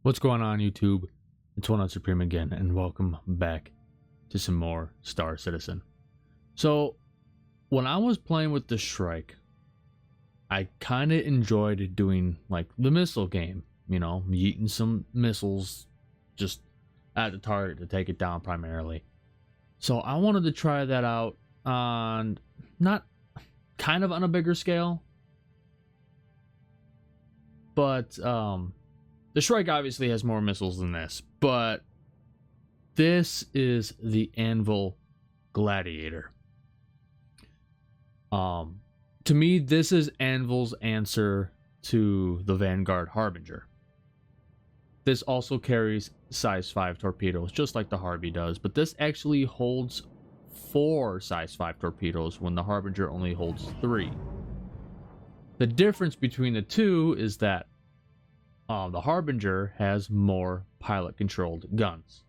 What's going on, YouTube? It's One on Supreme again, and welcome back to some more Star Citizen. So, when I was playing with the Shrike, I kind of enjoyed doing like the missile game, you know, yeeting some missiles just at the target to take it down primarily. So I wanted to try that out on not kind of on a bigger scale, but the Shrike obviously has more missiles than this, but this is the Anvil Gladiator. To me, this is Anvil's answer to the Vanguard Harbinger. This also carries size 5 torpedoes, just like the Harvey does, but this actually holds 4 size 5 torpedoes when the Harbinger only holds 3. The difference between the two is that the Harbinger has more pilot-controlled guns.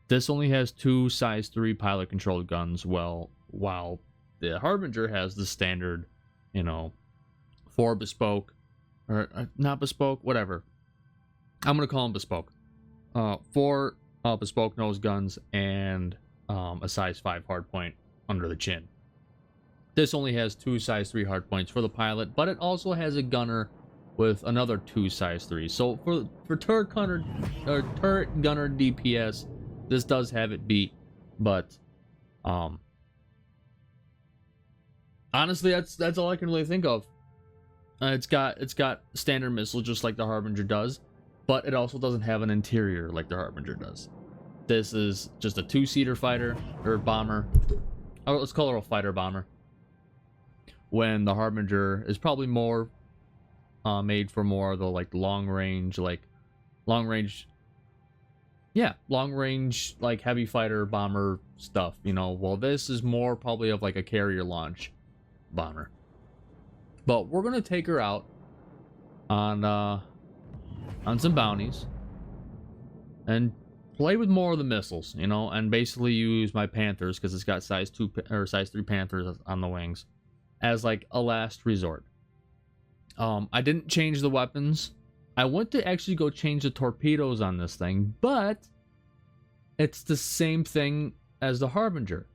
This only has 2 size 3 pilot-controlled guns, while the Harbinger has the standard, you know, 4 bespoke, or not bespoke, whatever. I'm going to call them bespoke. 4 bespoke nose guns and a size 5 hardpoint under the chin. This only has 2 size 3 hardpoints for the pilot, but it also has a gunner with another 2 size 3. So for turret gunner DPS, this does have it beat, but honestly, that's all I can really think of. It's got standard missiles just like the Harbinger does, but it also doesn't have an interior like the Harbinger does. This is just a 2-seater fighter or bomber. Oh, let's call it a fighter bomber. When the Harbinger is probably more made for more of the like long range like heavy fighter bomber stuff, you know. Well, this is more probably of like a carrier launch bomber. But we're gonna take her out on some bounties and play with more of the missiles, you know, and basically use my Panthers, because it's got size 2 or size 3 Panthers on the wings, as like a last resort. I didn't change the weapons. I went to actually go change the torpedoes on this thing, but it's the same thing as the Harbinger.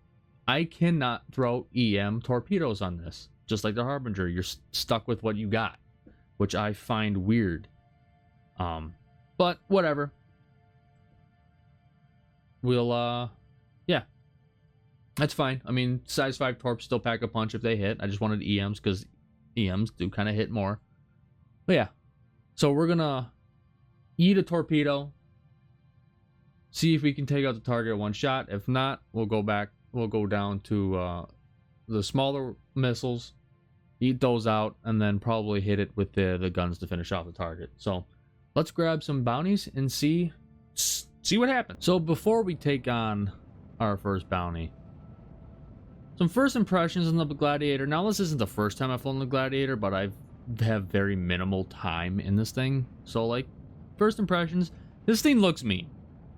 I cannot throw EM torpedoes on this, just like the Harbinger. You're stuck with what you got, which I find weird. But whatever. We'll yeah, that's fine. I mean, size 5 torps still pack a punch if they hit. I just wanted EMs because EMs do kind of hit more. But yeah, so we're gonna eat a torpedo, see if we can take out the target in one shot. If not, we'll go down to the smaller missiles, eat those out, and then probably hit it with the guns to finish off the target. So let's grab some bounties and see what happens. So before we take on our first bounty, some first impressions on the Gladiator. Now, this isn't the first time I've flown the Gladiator, but I have very minimal time in this thing. So, like, first impressions, this thing looks mean.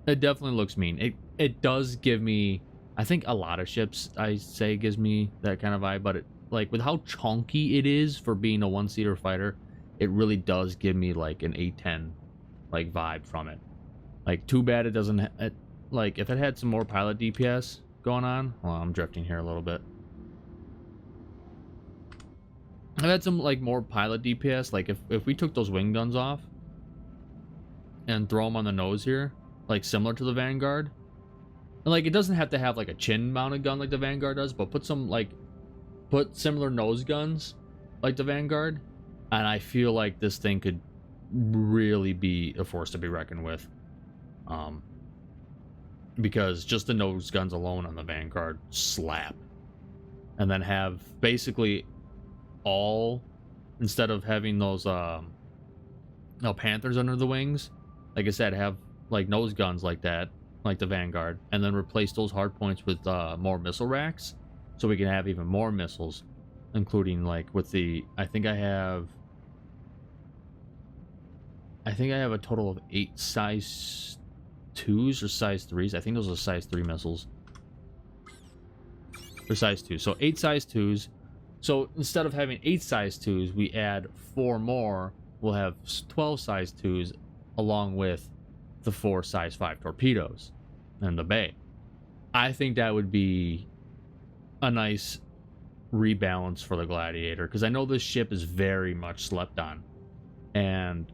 It definitely looks mean. It does give me, I think a lot of ships, I say, gives me that kind of vibe, but it, like, with how chunky it is for being a 1-seater fighter, it really does give me, like, an A10, like, vibe from it. Like, too bad it doesn't, like, if it had some more pilot DPS going on. Well, I'm drifting here a little bit. I've had some like more pilot DPS. Like if we took those wing guns off and throw them on the nose here, like similar to the Vanguard, and like it doesn't have to have like a chin mounted gun like the Vanguard does, but put similar nose guns like the Vanguard, and I feel like this thing could really be a force to be reckoned with. Because just the nose guns alone on the Vanguard slap. And then have basically all, instead of having those Panthers under the wings, like I said, have like nose guns like that, like the Vanguard, and then replace those hardpoints with more missile racks, so we can have even more missiles, including like with the, I think I have a total of 8 size 2s or size 3s. I think those are size 3 missiles. Or size 2. So 8 size 2s. So instead of having 8 size 2s, we add 4 more. We'll have 12 size 2s along with the 4 size 5 torpedoes in the bay. I think that would be a nice rebalance for the Gladiator, because I know this ship is very much slept on, and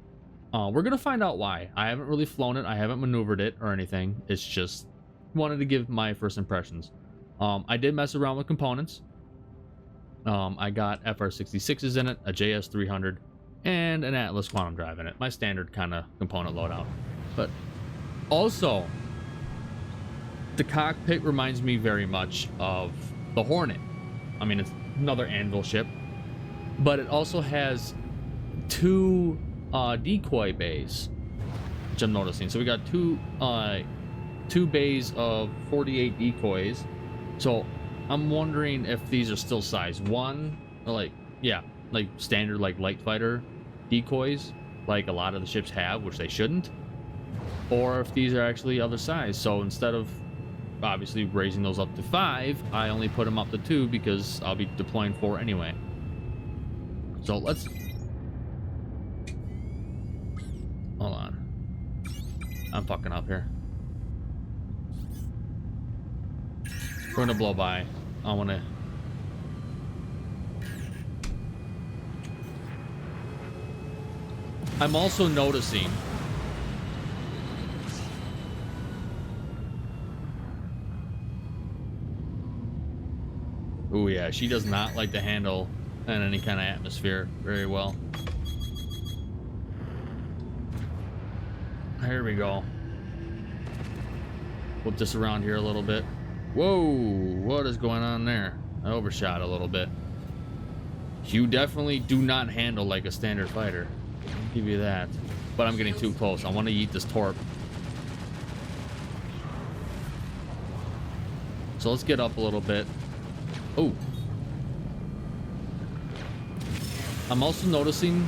we're gonna find out why. I haven't really flown it, I haven't maneuvered it or anything. It's just wanted to give my first impressions. I did mess around with components. I got FR66s in it, a JS300, and an Atlas quantum drive in it. My standard kind of component loadout. But also, the cockpit reminds me very much of the Hornet. I mean, it's another anvil ship, but it also has 2 decoy bays, which I'm noticing. So we got two bays of 48 decoys. So I'm wondering if these are still size 1, or like standard like light fighter decoys, like a lot of the ships have, which they shouldn't, or if these are actually other size. So instead of obviously raising those up to 5, I only put them up to 2 because I'll be deploying 4 anyway. So let's hold on. I'm fucking up here. We're gonna blow by. I wanna. I'm also noticing. Oh yeah, she does not like to handle in any kind of atmosphere very well. Here we go. Flip this around here a little bit. Whoa, what is going on there? I overshot a little bit. You definitely do not handle like a standard fighter. I'll give you that. But I'm getting too close. I want to eat this torp. So let's get up a little bit. Oh. I'm also noticing,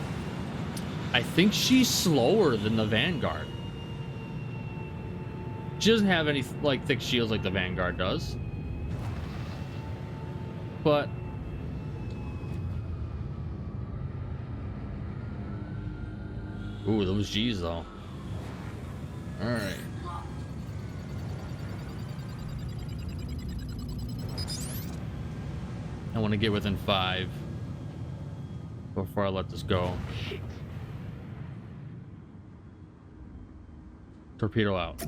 I think she's slower than the Vanguard. She doesn't have any like thick shields like the Vanguard does. But ooh, those G's though. Alright. I want to get within 5 before I let this go. Torpedo out.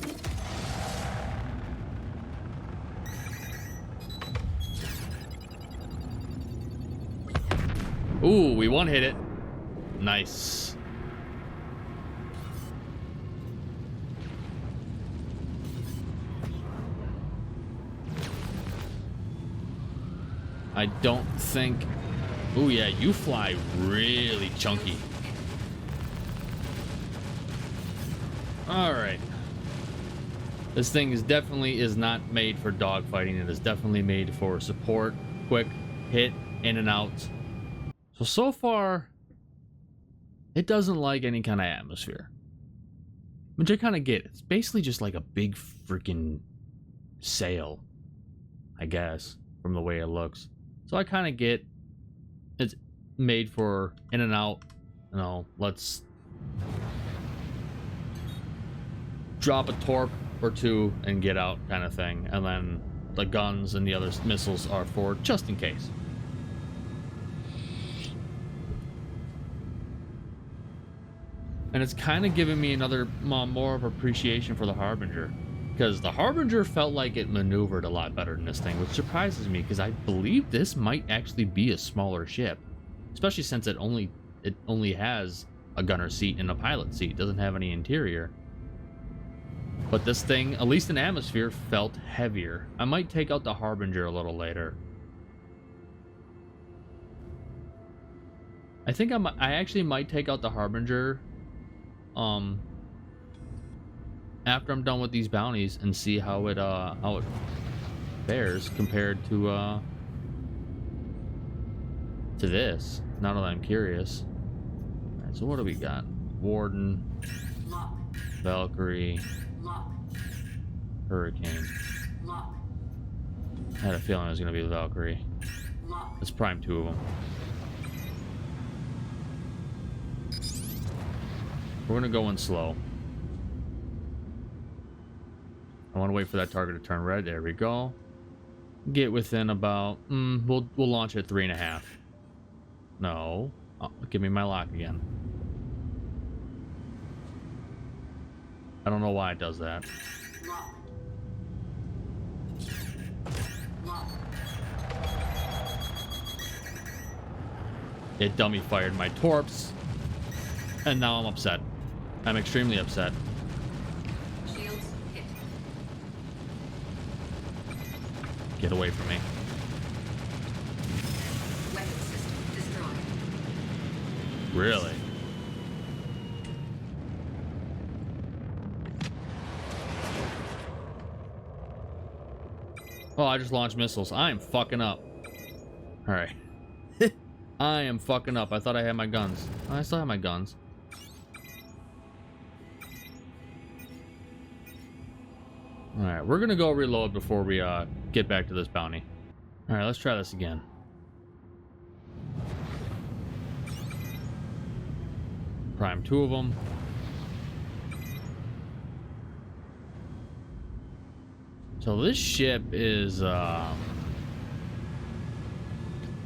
Ooh, we one hit it. Nice. I don't think... Ooh, yeah, you fly really chunky. Alright. This thing is definitely not made for dogfighting. It is definitely made for support, quick hit, in and out. So far, it doesn't like any kind of atmosphere. Which I kind of get. It's basically just like a big freaking sail, I guess, from the way it looks. So I kind of get it's made for in and out. You know, let's drop a torp or 2 and get out kind of thing. And then the guns and the other missiles are for just in case. And it's kind of giving me another more of appreciation for the Harbinger, because the Harbinger felt like it maneuvered a lot better than this thing, which surprises me because I believe this might actually be a smaller ship, especially since it only has a gunner seat and a pilot seat. It doesn't have any interior. But this thing, at least in atmosphere, felt heavier. I might take out the Harbinger a little later. I think I actually might take out the Harbinger after I'm done with these bounties and see how it fares compared to this. Now that I'm curious. All right, so what do we got? Warden, Lock. Valkyrie, Lock. Hurricane. Lock. I had a feeling it was gonna be the Valkyrie. Lock. Let's prime 2 of them. We're gonna go in slow. I want to wait for that target to turn red. There we go. Get within about... we'll launch at 3.5. No. Oh, give me my lock again. I don't know why it does that. Locked. Locked. It dummy fired my torps. And now I'm upset. I'm extremely upset. Shields hit. Get away from me. Weapon system destroyed. Really? Oh, I just launched missiles. I am fucking up. Alright. I am fucking up. I thought I had my guns. Oh, I still have my guns. Alright, we're gonna go reload before we get back to this bounty. Alright, let's try this again. Prime 2 of them. So this ship is, I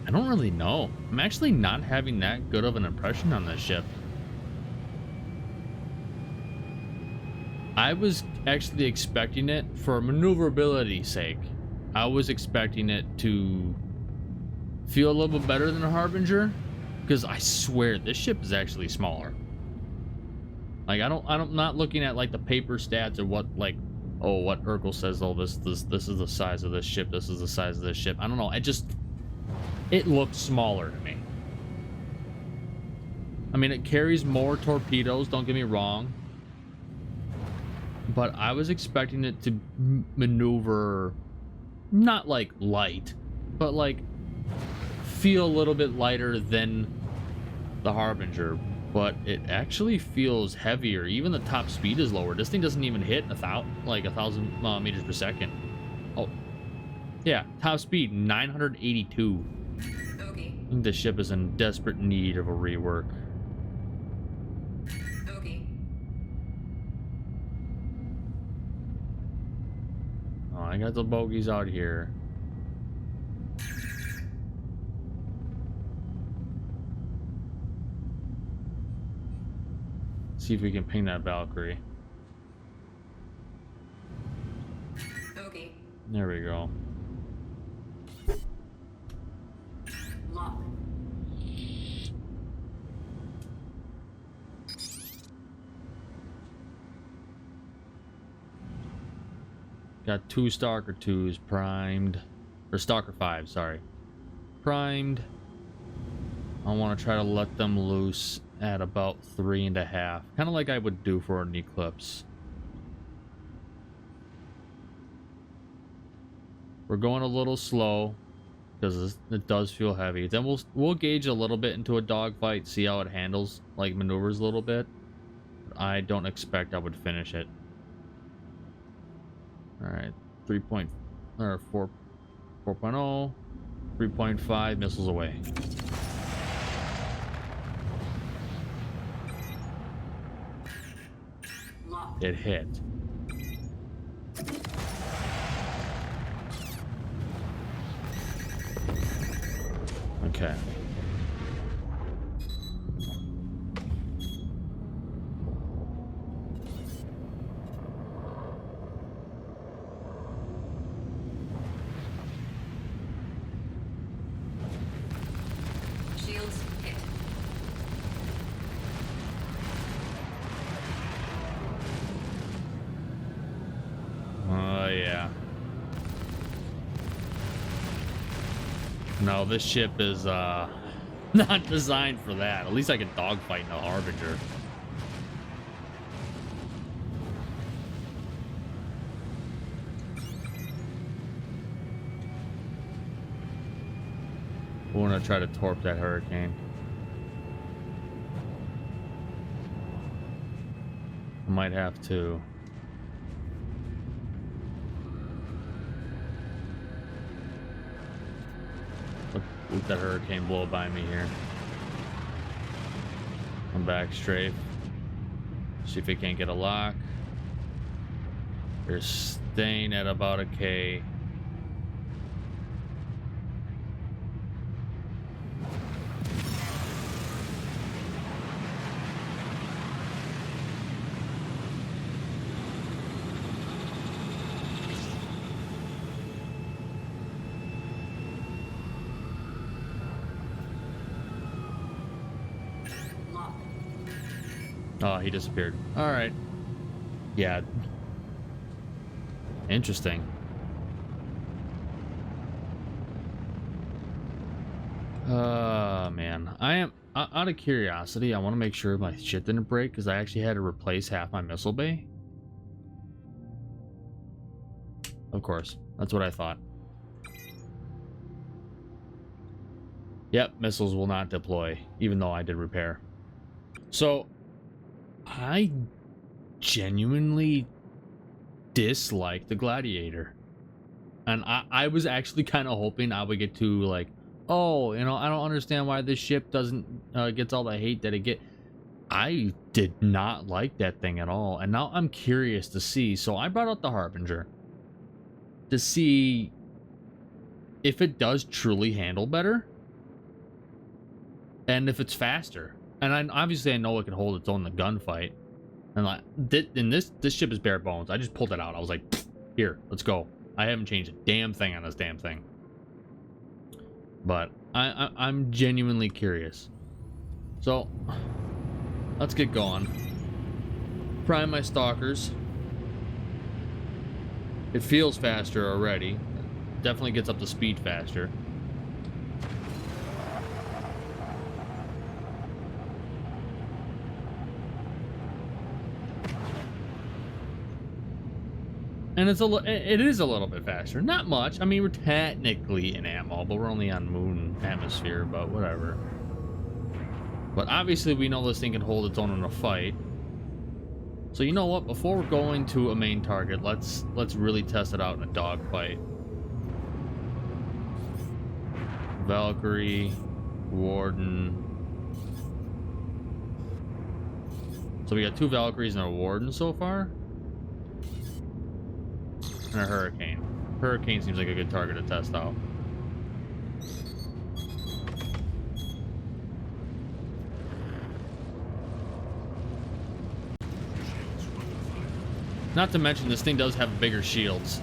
don't really know. I'm actually not having that good of an impression on this ship. I was actually expecting it for maneuverability's sake. I was expecting it to feel a little bit better than a Harbinger, because I swear this ship is actually smaller. Like I'm not looking at like the paper stats or what like, oh, what Urkel says, oh, this is the size of this ship, this is the size of this ship. I don't know. It looks smaller to me. I mean, it carries more torpedoes, don't get me wrong. But I was expecting it to maneuver, not like light, but like feel a little bit lighter than the Harbinger. But it actually feels heavier. Even the top speed is lower. This thing doesn't even hit 1,000 meters per second. Oh, yeah, top speed 982. Okay. I think the ship is in desperate need of a rework. Okay. Oh, I got the bogeys out here. See if we can ping that Valkyrie. Okay. There we go. Lock. Got 2 Stalker 2s primed. Or Stalker 5, sorry. Primed. I want to try to let them loose at about 3.5. Kind of like I would do for an Eclipse. We're going a little slow because it does feel heavy. Then we'll gauge a little bit into a dogfight, see how it handles, like maneuvers a little bit. I don't expect I would finish it. All right, 4.0, 3.5 missiles away. Lock. It hit. Okay. Shields hit. Oh, yeah. No, this ship is not designed for that. At least I can dogfight in a Harbinger. I want to try to torp that Hurricane. I might have to. Let that Hurricane blow by me here. I'm back straight. See if it can't get a lock. You're staying at about a K. Lock. Oh, he disappeared. All right. Yeah. Interesting. Man. I am out of curiosity. I want to make sure my shit didn't break because I actually had to replace half my missile bay. Of course. That's what I thought. Yep, missiles will not deploy, even though I did repair. So, I genuinely dislike the Gladiator. And I was actually kind of hoping I would get to, like, oh, you know, I don't understand why this ship doesn't gets all the hate that it get. I did not like that thing at all. And now I'm curious to see. So I brought out the Harbinger to see if it does truly handle better. And if it's faster. And obviously I know it can hold its own in the gunfight. And like, this ship is bare bones. I just pulled it out. I was like, here, let's go. I haven't changed a damn thing on this damn thing. But I'm genuinely curious. So, let's get going. Prime my stalkers. It feels faster already. Definitely gets up to speed faster. And it is a little bit faster. Not much. I mean, we're technically in ammo, but we're only on moon atmosphere, but whatever. But obviously we know this thing can hold its own in a fight. So you know what? Before we're going to a main target, let's really test it out in a dogfight. Valkyrie, Warden. So we got 2 Valkyries and a Warden so far. And a Hurricane. Hurricane seems like a good target to test out. Not to mention, this thing does have bigger shields.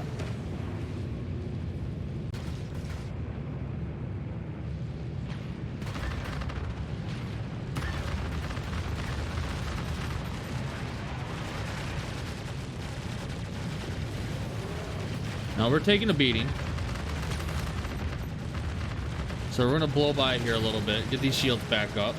Now we're taking a beating. So we're going to blow by here a little bit, get these shields back up.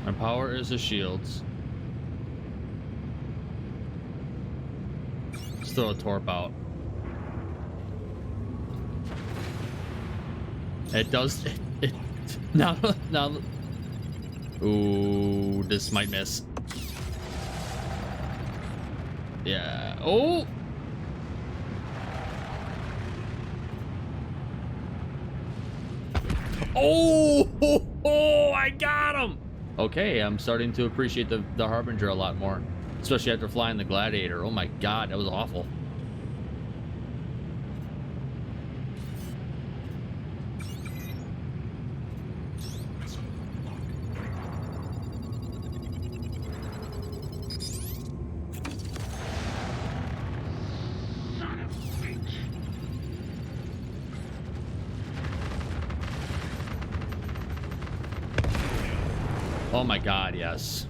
My power is the shields. Let's throw a torp out. It does. Now. Ooh, this might miss. Yeah. Oh. Oh, I got him. Okay, I'm starting to appreciate the Harbinger a lot more, especially after flying the Gladiator. Oh my God, that was awful. Oh my God, yes.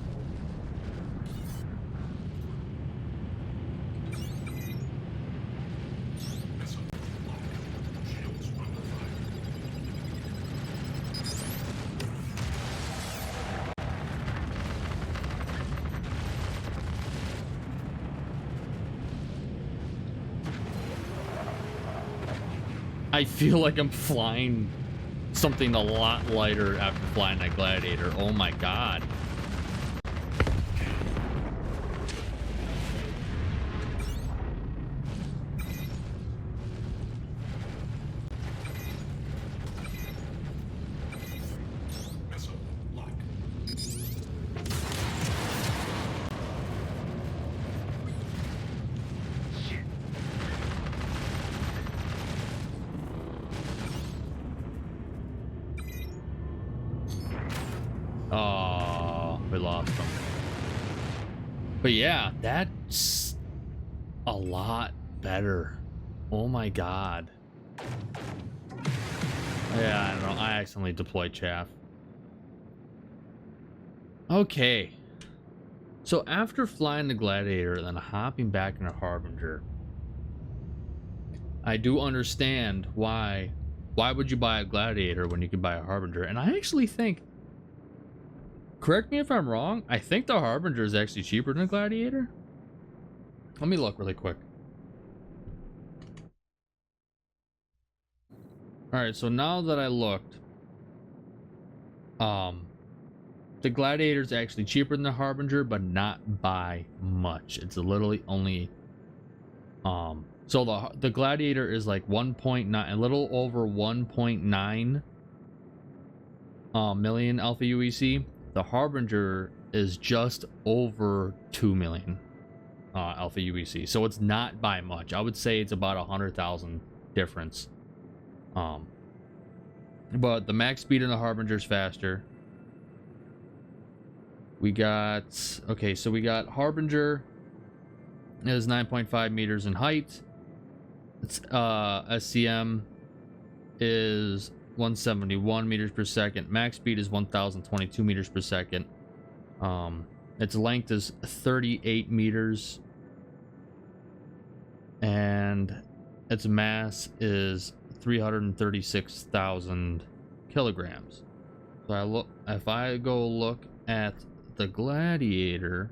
I feel like I'm flying something a lot lighter after flying that Gladiator. Oh my God. we lost them. But yeah, that's a lot better. Oh my god. Yeah, I don't know. I accidentally deployed chaff. Okay. So after flying the Gladiator and then hopping back in a Harbinger, I do understand why would you buy a Gladiator when you could buy a Harbinger? And I actually think, correct me if I'm wrong, I think the Harbinger is actually cheaper than a Gladiator. Let me look really quick. Alright, so now that I looked, the Gladiator is actually cheaper than the Harbinger, but not by much. It's literally only, so the Gladiator is like 1.9, a little over 1.9 million alpha UEC. The Harbinger is just over 2 million alpha UEC. So it's not by much. I would say it's about 100,000 difference. But the max speed in the Harbinger is faster. We got, okay, so we got Harbinger is 9.5 meters in height. It's SCM is 171 meters per second. Max speed is 1022 meters per second. Its length is 38 meters. And its mass is 336,000 kilograms. So if I go look at the Gladiator,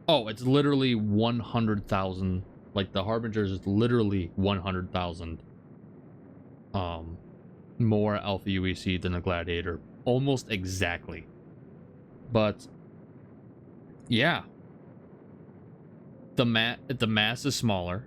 oh, it's literally 100,000. Like the Harbinger is literally 100,000 more alpha UEC than the Gladiator, almost exactly. But yeah, the mass is smaller.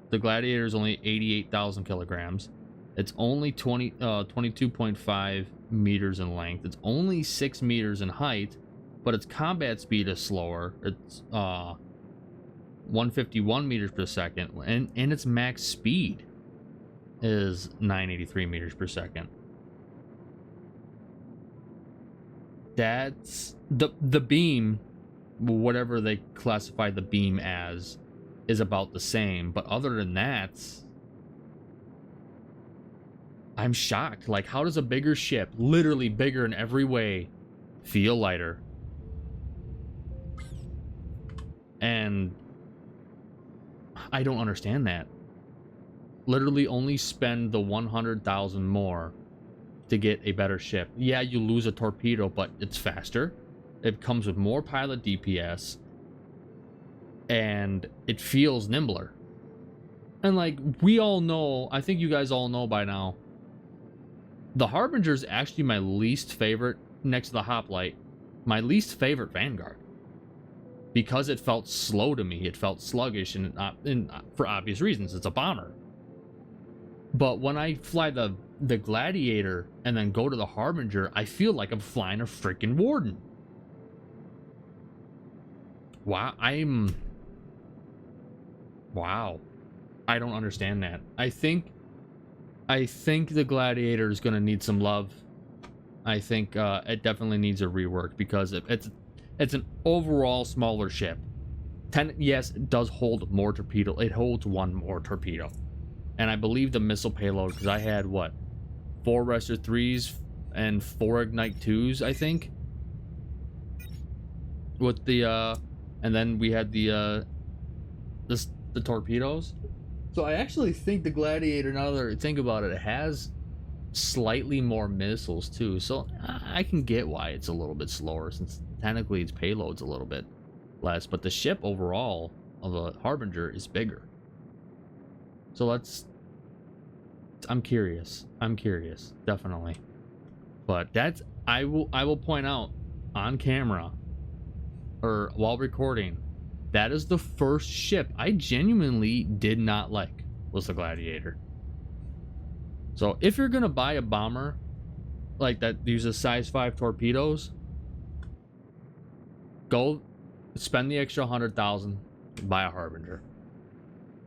The Gladiator is only 88,000 kilograms. It's only 22.5 meters in length. It's only 6 meters in height, but its combat speed is slower. It's 151 meters per second, and its max speed is 983 meters per second. That's the beam, whatever they classify the beam as, is about the same, but other than that, I'm shocked. Like, how does a bigger ship, literally bigger in every way, feel lighter? And I don't understand that. Literally only spend the 100,000 more to get a better ship. Yeah, you lose a torpedo, but it's faster. It comes with more pilot DPS, and it feels nimbler. And like we all know, I think you guys all know by now, the Harbinger is actually my least favorite, next to the Hoplite, my least favorite Vanguard. Because it felt slow to me. It felt sluggish, and for obvious reasons, it's a bomber. But when I fly the Gladiator and then go to the Harbinger, I feel like I'm flying a freaking Warden. Wow, wow. I don't understand that. I think the Gladiator is gonna need some love. I think it definitely needs a rework because it's an overall smaller ship. Yes, it does hold more torpedo. It holds one more torpedo. And I believe the missile payload, because I had, what, 4 Restor 3s and 4 Ignite 2s, I think? With the, and then we had the torpedoes. So I actually think the Gladiator, now that I think about it, it has slightly more missiles, too. So I can get why it's a little bit slower, since technically its payload's a little bit less. But the ship overall of the Harbinger is bigger. So I'm curious, definitely. But that's, I will point out on camera, or while recording, that is the first ship I genuinely did not like, was the Gladiator. So if you're gonna buy a bomber like that uses size 5 torpedoes, go spend the extra 100,000, buy a Harbinger.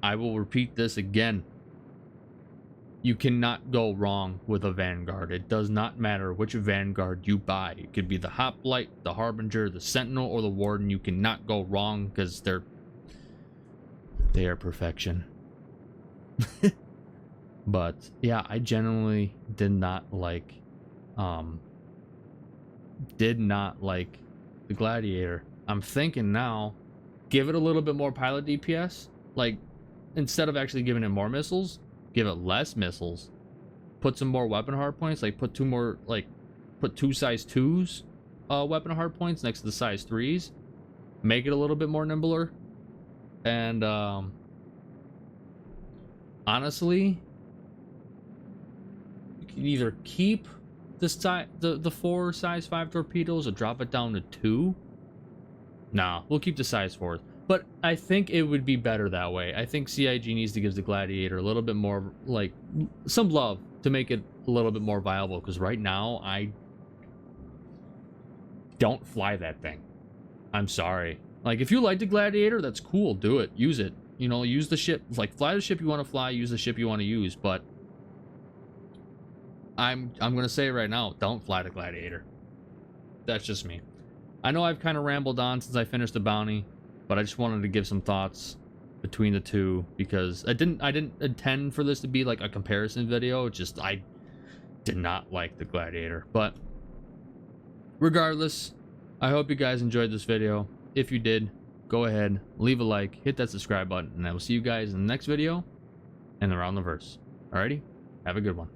I will repeat this again. You cannot go wrong with a Vanguard. It does not matter which Vanguard you buy. It could be the Hoplite, the Harbinger, the Sentinel, or the Warden. You cannot go wrong because they are perfection. But yeah, I genuinely did not like the Gladiator. I'm thinking now, give it a little bit more pilot DPS. Like, instead of actually giving it more missiles, give it less missiles. Put some more weapon hard points. Like, put two size 2s weapon hard points next to the size 3s. Make it a little bit more nimbler. And honestly, you can either keep the 4 size 5 torpedoes or drop it down to 2. Nah, we'll keep the size 4. But I think it would be better that way. I think CIG needs to give the Gladiator a little bit more, like, some love to make it a little bit more viable. Because right now, I don't fly that thing. I'm sorry. Like, if you like the Gladiator, that's cool. Do it. Use it. You know, use the ship. Like, fly the ship you want to fly. Use the ship you want to use. But I'm going to say it right now. Don't fly the Gladiator. That's just me. I know I've kind of rambled on since I finished the bounty, but I just wanted to give some thoughts between the two because I didn't intend for this to be like a comparison video. It's just I did not like the Gladiator. But regardless, I hope you guys enjoyed this video. If you did, go ahead, leave a like, hit that subscribe button, and I will see you guys in the next video and around the verse. Alrighty, have a good one.